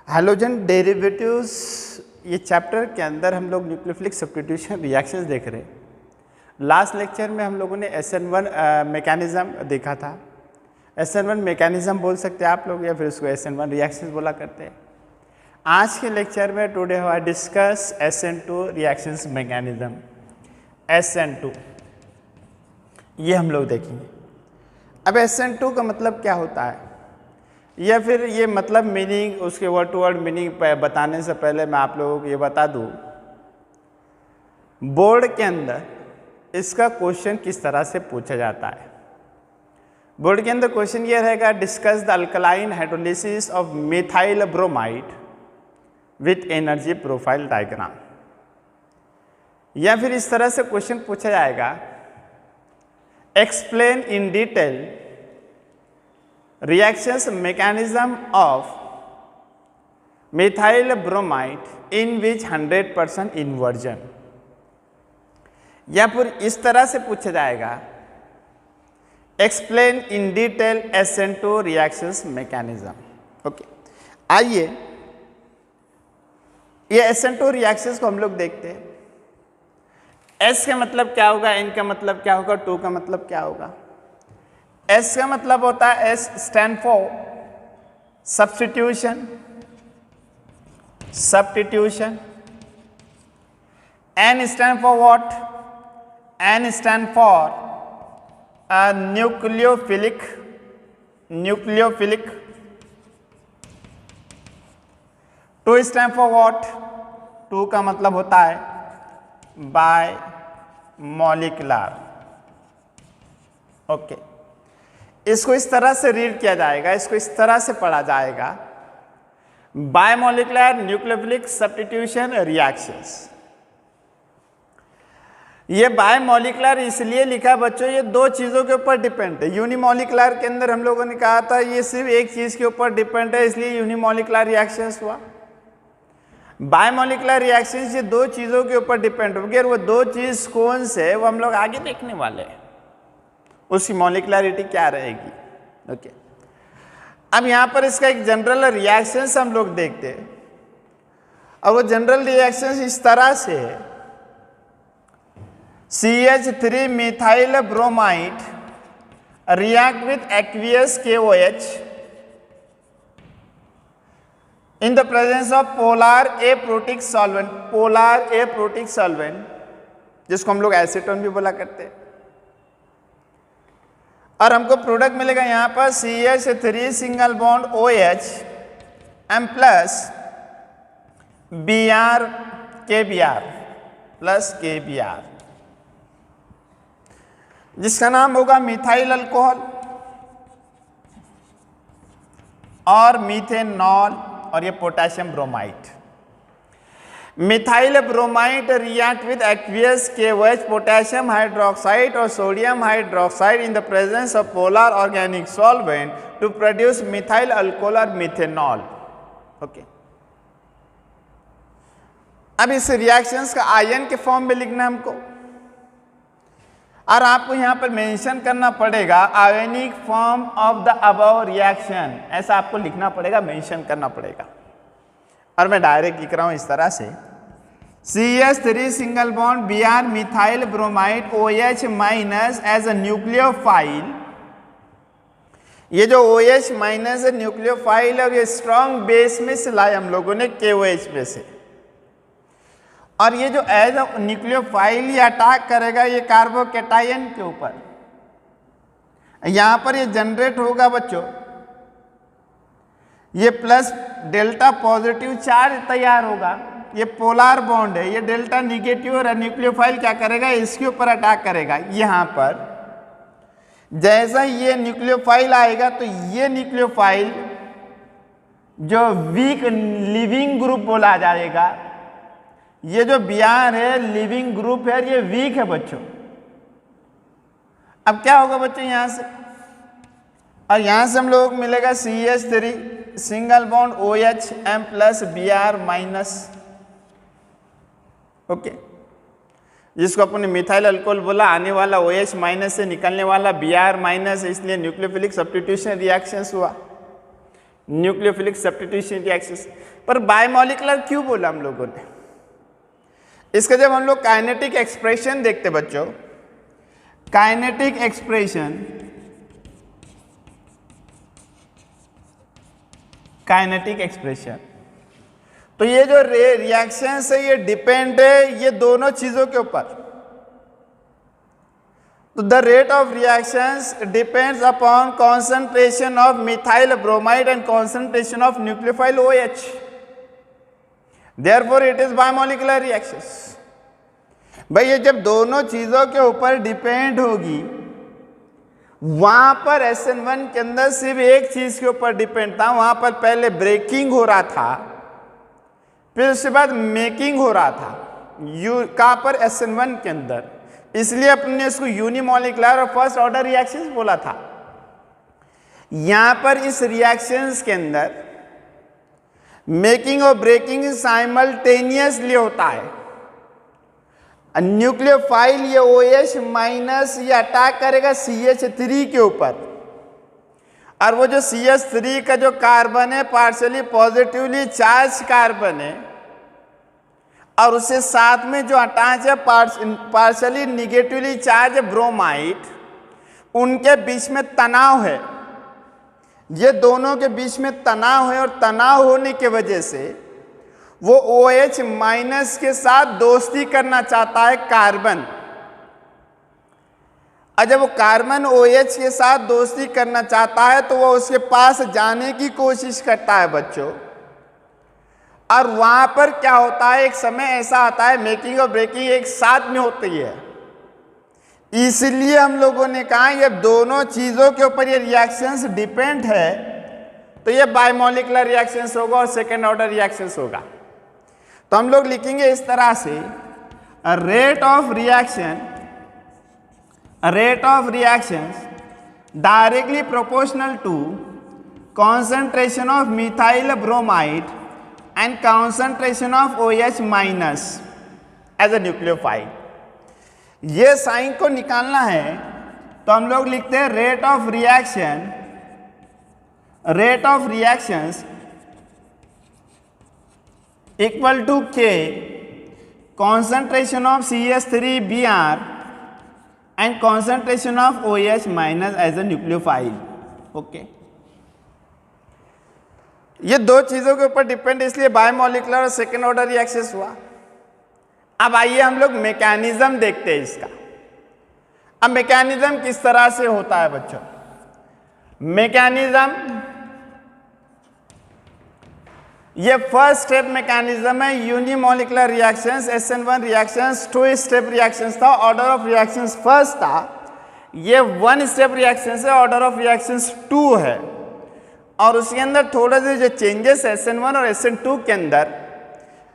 Halogen derivatives ये chapter के अंदर हम लोग न्यूक्लियोफिलिक सब्स्टिट्यूशन रिएक्शंस देख रहे हैं। लास्ट लेक्चर में हम लोगों ने SN1 मैकेनिज़्म देखा था। SN1 मैकेनिज़्म बोल सकते हैं आप लोग या फिर उसको SN1 रिएक्शंस बोला करते हैं। आज के लेक्चर में today I discuss SN2 reactions mechanism SN2 ये हम लोग देखेंगे। अब SN2 का मतलब क्या होता है या फिर ये मतलब मीनिंग उसके वर्ड टू वर्ड मीनिंग बताने से पहले मैं आप लोगों को ये बता दूं, बोर्ड के अंदर इसका क्वेश्चन किस तरह से पूछा जाता है। बोर्ड के अंदर क्वेश्चन ये रहेगा, discuss the alkaline hydrolysis of methyl bromide with energy profile diagram. या फिर इस तरह से क्वेश्चन पूछा जाएगा, explain in detail reactions mechanism of methyl bromide in which 100% inversion। या फिर इस तरह से पूछा जाएगा, explain in detail SN2 reactions mechanism। Okay, आइए ये SN2 reactions को हम लोग देखते हैं। S का मतलब क्या होगा, N का मतलब क्या होगा, 2 का मतलब क्या होगा। S का मतलब होता है, S stand for substitution, N stand for what, N stand for nucleophilic, two stand for what, 2 का मतलब होता है बाय मॉलिक्यूलर। ओके, इसको इस तरह से रीड किया जाएगा, इसको इस तरह से पढ़ा जाएगा, बायमोलिकुलर न्यूक्लियोफिलिक सब्स्टिट्यूशन रिएक्शंस। ये बायमोलिकुलर इसलिए लिखा बच्चों, ये 2 चीज़ों के ऊपर डिपेंड है। यूनिमोलिकुलर के अंदर हम लोगों ने कहा था ये सिर्फ एक चीज़ के ऊपर डिपेंड है, इसलिए यूनिमोलिकुलर रिएक्शंस हुआ। बायमोलिकुलर रिएक्शंस ये 2 चीज़ों के ऊपर डिपेंड होगी, और वो 2 चीज़ कौन से वो हम लोग आगे देखने वाले हैं, उसकी मॉलिक्युलरिटी क्या रहेगी। ओके, अब यहाँ पर इसका एक जनरल रिएक्शंस हम लोग देखते हैं, और वो जनरल रिएक्शंस इस तरह से है, CH3 methyl bromide react with aqueous KOH in the presence of polar aprotic solvent, polar aprotic solvent जिसको हम लोग एसीटोन भी बोला करते हैं। और हमको प्रोडक्ट मिलेगा यहाँ पर CH3 single bond OH M plus Br KBr plus KBr, जिसका नाम होगा मिथाइल अल्कोहल और मीथेनॉल, और ये potassium bromide. Methyl bromide react with aqueous KOH, potassium hydroxide और sodium hydroxide in the presence of polar organic solvent to produce methyl alcohol और methanol. Okay, अब इस रिएक्शंस का आयन के फॉर्म में लिखना हमको, और आपको यहाँ पर मेंशन करना पड़ेगा ionic form of the above reaction, ऐसा आपको लिखना पड़ेगा, मेंशन करना पड़ेगा। और मैं डायरेक्ट लिख रहा हूं इस तरह से, CH3 single bond Br methyl bromide OH minus as a nucleophile. ये जो OH माइनस है न्यूक्लियोफाइल, और ये स्ट्रॉन्ग बेस में से लाए हम लोगों ने KOH में से, और ये जो एज अ न्यूक्लियोफाइल ये अटैक करेगा ये कार्बोकैटायन के ऊपर। यहां पर ये जनरेट होगा बच्चों, ये प्लस डेल्टा पॉजिटिव चार्ज तैयार होगा, ये पोलर बॉन्ड है, ये डेल्टा निगेटिव, और न्यूक्लियोफाइल क्या करेगा इसके ऊपर अटैक करेगा। यहाँ पर जैसा ये न्यूक्लियोफाइल आएगा तो ये न्यूक्लियोफाइल जो वीक लिविंग ग्रुप बोला जाएगा, ये जो Br है लिविंग ग्रुप है, ये वीक है बच्चों। अब क्या होगा बच्चों यहाँ से, और यहाँ से हम लोग मिलेगा CH3 single bond OH M plus Br minus. Okay, जिसको अपने मिथाइल अल्कोहल बोला, आने वाला OH माइनस से निकलने वाला Br माइनस, इसलिए न्यूक्लियोफिलिक सब्स्टिट्यूशन रिएक्शंस हुआ। Nucleophilic substitution reactions. पर बायोमोलिकुलर क्यों बोला हम लोगों ने? इसका जब हम लोग काइनेटिक एक्सप्रेशन देखते बच्चों, काइनेटिक एक्सप्रेशन, काइनेटिक एक्सप्रेशन, तो ये जो रिएक्शंस है ये डिपेंड है ये दोनों चीजों के ऊपर। तो the rate of reactions depends upon concentration of methyl bromide and concentration of nucleophile OH, therefore it is biomolecular reactions. भाई ये जब दोनों चीजों के ऊपर डिपेंड होगी, वहां पर SN1 के अंदर सिर्फ एक चीज के ऊपर डिपेंड था, वहां पर पहले ब्रेकिंग हो रहा था, फिर उसके बाद मेकिंग हो रहा था कहां पर? SN1 के अंदर। इसलिए अपने इसको यूनिमोलिकुलर और फर्स्ट ऑर्डर रिएक्शंस बोला था। यहां पर इस रिएक्शंस के अंदर मेकिंग और ब्रेकिंग साइमल्टेनियसली होता है। न्यूक्लियोफाइल ये OH माइनस ये अटैक करेगा CH3 के ऊपर, और वो जो CH3 का जो कार्बन है पार्शियली पॉजिटिवली चार्ज कार्बन है, और उससे साथ में जो अटैच है पार्शियली निगेटिवली चार्ज ब्रोमाइड, उनके बीच में तनाव है। ये दोनों के बीच में तनाव है, और तनाव होने की वजह से वो OH माइनस के साथ दोस्ती करना चाहता है कार्बन। और जब वो कार्बन OH के साथ दोस्ती करना चाहता है तो वो उसके पास जाने की कोशिश करता है बच्चों, और वहां पर क्या होता है, एक समय ऐसा आता है मेकिंग और ब्रेकिंग एक साथ में होती है। इसलिए हम लोगों ने कहा ये दोनों चीजों के ऊपर ये रिएक्शंस डिपेंड है, तो ये बायोमोलिकुलर रिएक्शंस होगा और सेकेंड ऑर्डर रिएक्शंस होगा। तो हम लोग लिखेंगे इस तरह से, rate of reactions directly proportional to concentration of methyl bromide and concentration of OH minus as a nucleophile। ये साइन को निकालना है तो हम लोग लिखते हैं rate of reactions equal to K concentration of CH3Br and concentration of OH minus as a nucleophile। Okay, ये दो चीजों के ऊपर डिपेंड, इसलिए बायोमोलिकुलर और सेकेंड ऑर्डर रिएक्शंस हुआ। अब आइए हम लोग मैकेनिज्म देखते हैं इसका। अब मैकेनिज्म किस तरह से होता है बच्चों? मैकेनिज्म ये फर्स्ट स्टेप मैकेनिज्म है unimolecular reactions, SN1 reactions, 2 step reactions था, ऑर्डर ऑफ रिएक्शंस फर्स्ट था। ये 1 स्टेप रिएक्शंस है, ऑर्डर ऑफ रिएक्शंस 2 है, और उसके अंदर थोड़े से जो चेंजेस SN1 और SN2 के अंदर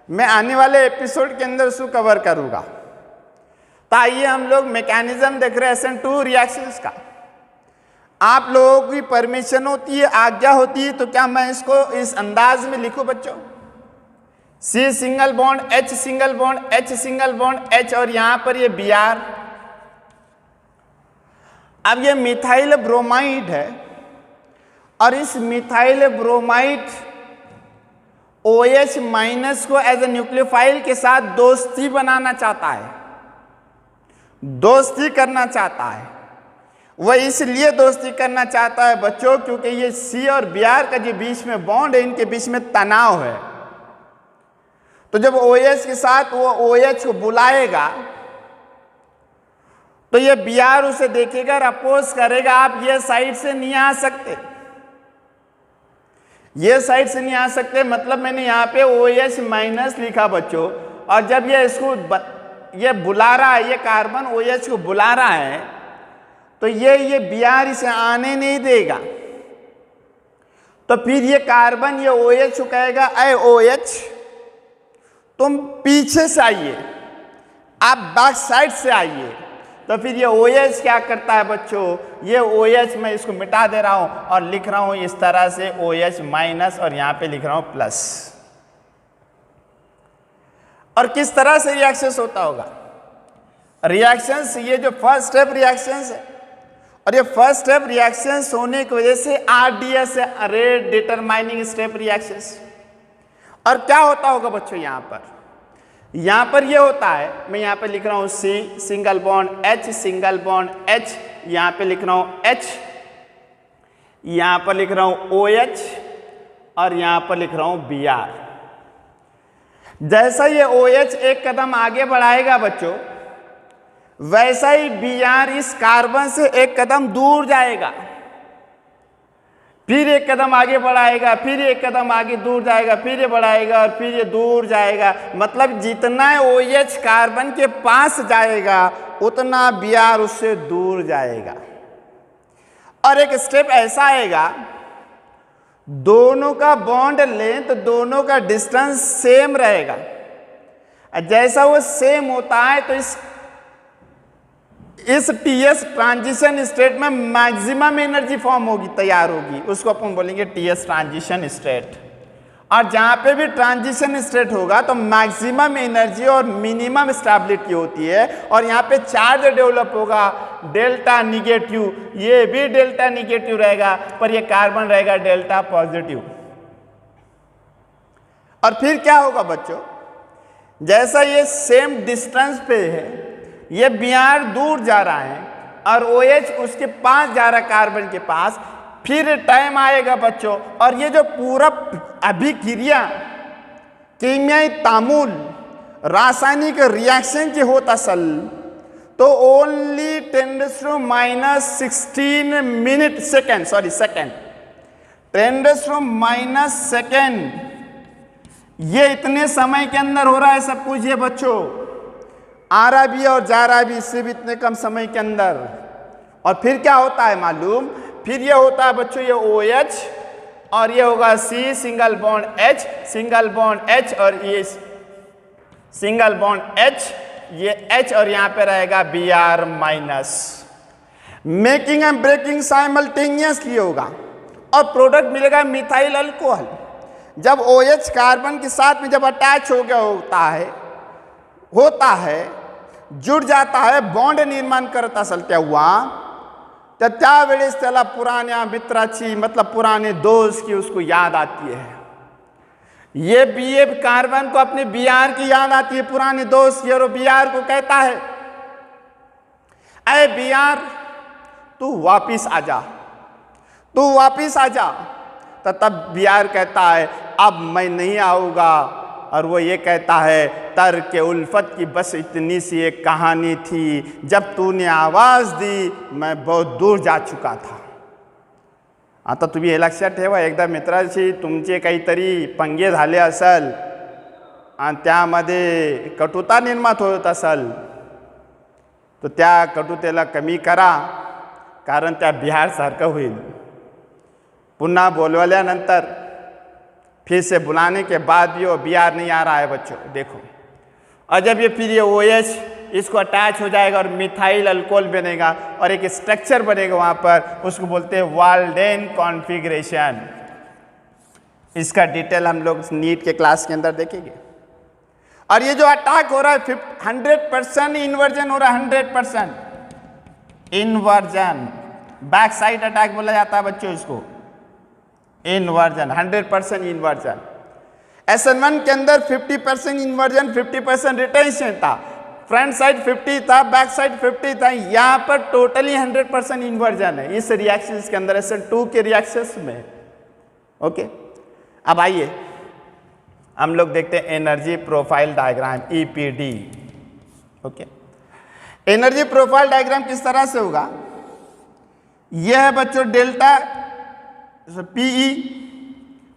मैं आने वाले एपिसोड के अंदर उसको कवर करूंगा। तो आइए हम लोग मैकेनिज्म देख रहे हैं SN2 रिएक्शंस का। आप लोगों की परमिशन होती है, आज्ञा होती है, तो क्या मैं इसको इस अंदाज में लिखूं बच्चों? C single bond H single bond H single bond H, और यहां पर ये Br। अब ये मिथाइल ब्रोमाइड है, और इस मिथाइल ब्रोमाइड OH माइनस को एज ए न्यूक्लियोफाइल के साथ दोस्ती बनाना चाहता है, दोस्ती करना चाहता है। वह इसलिए दोस्ती करना चाहता है बच्चों क्योंकि ये C और Br का जो बीच में बॉन्ड है, इनके बीच में तनाव है। तो जब OH के साथ वो OH को बुलाएगा तो ये Br उसे देखेगा और अपोज करेगा, आप ये साइड से नहीं आ सकते, ये साइड से नहीं आ सकते। मतलब मैंने यहाँ पे OH माइनस लिखा बच्चों, और जब ये इसको ये बुला रहा है, ये कार्बन OH को बुला रहा है, तो ये Br इसे आने नहीं देगा। तो फिर ये कार्बन ये OH को कहेगा, अरे OH तुम पीछे से आइए, आप बैक साइड से आइए। तो फिर ये OH क्या करता है बच्चों? ये OH मैं इसको मिटा दे रहा हूं और लिख रहा हूं इस तरह से OH माइनस, और यहां पे लिख रहा हूं प्लस। और किस तरह से रिएक्शंस होता होगा? रिएक्शंस ये जो फर्स्ट स्टेप रिएक्शंस है और ये फर्स्ट स्टेप रिएक्शंस होने की वजह से RDS है, रेट डिटरमाइनिंग स्टेप रिएक्शंस। और क्या होता होगा बच्चों यहाँ पर ये होता है, मैं यहाँ पे लिख रहा हूँ C single bond H single bond H, यहाँ पे लिख रहा हूँ H, यहाँ पर लिख रहा हूँ OH और यहाँ पर लिख रहा हूँ Br। जैसा ये OH एक कदम आगे बढ़ाएगा बच्चों, वैसा ही Br इस कार्बन से एक कदम दूर जाएगा, फिर एक कदम आगे बढ़ाएगा, फिर एक कदम आगे दूर जाएगा, फिर ये बढ़ाएगा और फिर ये दूर जाएगा। मतलब जितना OH कार्बन के पास जाएगा उतना Br उससे दूर जाएगा। और एक स्टेप ऐसा आएगा, दोनों का बॉन्ड लेंथ, दोनों का डिस्टेंस सेम रहेगा। जैसा वो सेम होता है तो इस TS ट्रांजिशन स्टेट में मैक्सिमम एनर्जी फॉर्म होगी, तैयार होगी, उसको अपन बोलेंगे TS ट्रांजिशन स्टेट। और जहाँ पे भी ट्रांजिशन स्टेट होगा तो मैक्सिमम एनर्जी और मिनिमम स्टेबिलिटी होती है। और यहाँ पे चार्ज डेवलप होगा डेल्टा निगेटिव, ये भी डेल्टा निगेटिव रहेगा, पर ये कार्बन रहेगा डेल्टा पॉजिटिव। और फिर क्या होगा बच्चों, जैसा ये सेम डिस्टेंस पे है, ये Br दूर जा रहा है और OH उसके पास जा रहा है कार्बन के पास, फिर टाइम आएगा बच्चों और ये जो पूरा अभिक्रिया कीमियाई तामुल रासायनिक रिएक्शन के होता असल तो only 10⁻⁻16 minute second, sorry second, 10⁻⁻⁻, ये इतने समय के अंदर हो रहा है सब कुछ ये बच्चों, आ रहा भी और जा रहा भी, इससे भी इतने कम समय के अंदर। और फिर क्या होता है मालूम, फिर ये होता है बच्चों ये OH और ये होगा C single bond H single bond H और ये सिंगल बॉन्ड H, ये H और यहाँ पे रहेगा Br minus. Making and breaking simultaneously होगा और प्रोडक्ट मिलेगा मिथाइल अल्कोहल। जब OH कार्बन के साथ में जब अटैच हो गया होता है जुड़ जाता है, बॉन्ड निर्माण करता असेल तेव्हा, तर त्यावेळेस त्याला पुराण्या मित्राची मतलब पुराने दोस्त की उसको याद आती है। ये Ba कार्बन को अपने Br की याद आती है, पुराने दोस्त की, और Br को कहता है अरे Br तू वापिस आ जा, तू वापिस आ जा। तो तब Br कहता है अब मैं नहीं आऊँगा, और वो ये कहता है तर्क उल्फत की बस इतनी सी एक कहानी थी, जब तूने आवाज़ दी मैं बहुत दूर जा चुका था। आता तुम्ही हे लक्षात ठेवा, एकदा मित्राशी तुमचे काहीतरी पंगे झाले असेल आणि त्यामध्ये कटुता निर्माण होत असेल तर त्या कटुतेला कमी करा, कारण त्या बिहारसारखं होईल। पुन्हा बोलवल्यानंतर फिर से बुलाने के बाद भी वो Br नहीं आ रहा है बच्चों, देखो। और जब ये फिर ये OH इसको अटैच हो जाएगा और मिथाइल अल्कोहल बनेगा और एक स्ट्रक्चर बनेगा वहाँ पर, उसको बोलते हैं वाल्डेन कॉन्फ़िगरेशन। इसका डिटेल हम लोग नीट के क्लास के अंदर देखेंगे। और ये जो अटैक हो रहा है 100% इन्वर्जन हो रहा है, 100% इन्वर्जन, बैक साइड अटैक बोला जाता है बच्चों इसको, इन्वर्जन, 100% इन्वर्जन। SN1 के अंदर 50% इन्वर्जन 50% रिटेंशन था, फ्रंट साइड 50 था, बैक साइड 50 था, यहाँ पर टोटली 100% इन्वर्जन है इस रिएक्शंस के अंदर, SN2 के रिएक्शंस में। ओके, अब आइए हम लोग देखते हैं energy profile diagram, EPD। Okay, energy profile diagram किस तरह से होगा, यह है बच्चों डेल्टा PE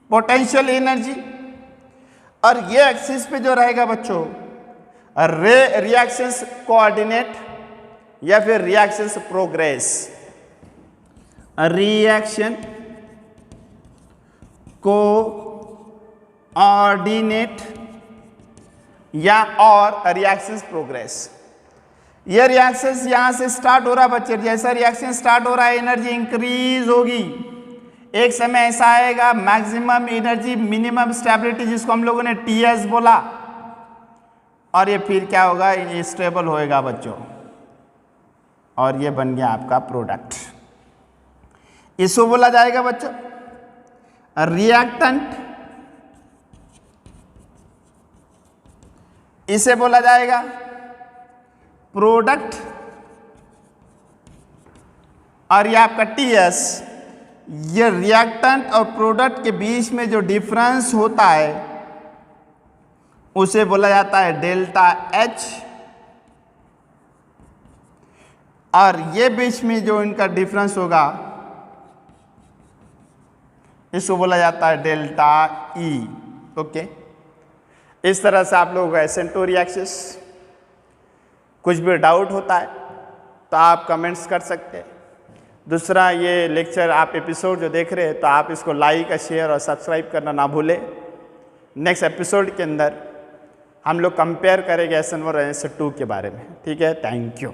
पोटेंशियल एनर्जी, और ये एक्सिस पे जो रहेगा बच्चों रिएक्शंस कोऑर्डिनेट या फिर रिएक्शंस प्रोग्रेस, रिएक्शन कोऑर्डिनेट या और रिएक्शंस प्रोग्रेस। ये रिएक्शंस यहाँ से स्टार्ट हो रहा है बच्चे, जैसा रिएक्शन स्टार्ट हो रहा है एनर्जी इंक्रीज होगी, एक समय ऐसा आएगा मैक्सिमम एनर्जी मिनिमम स्टेबिलिटी जिसको हम लोगों ने TS बोला, और ये फिर क्या होगा, ये स्टेबल होएगा बच्चों, और ये बन गया आपका प्रोडक्ट। इसको बोला जाएगा बच्चों रिएक्टेंट, इसे बोला जाएगा प्रोडक्ट, और ये आपका टीएस, ये रिएक्टेंट और प्रोडक्ट के बीच में जो डिफरेंस होता है उसे बोला जाता है डेल्टा एच, और ये बीच में जो इनका डिफरेंस होगा इसको बोला जाता है डेल्टा ई। ओके, इस तरह से आप लोगों का SN2 रिएक्शंस, कुछ भी डाउट होता है तो आप कमेंट्स कर सकते हैं। दूसरा, ये लेक्चर आप एपिसोड जो देख रहे हैं तो आप इसको लाइक, शेयर और सब्सक्राइब करना ना भूलें। नेक्स्ट एपिसोड के अंदर हम लोग कंपेयर करेंगे SN1 और SN2 के बारे में। ठीक है, थैंक यू।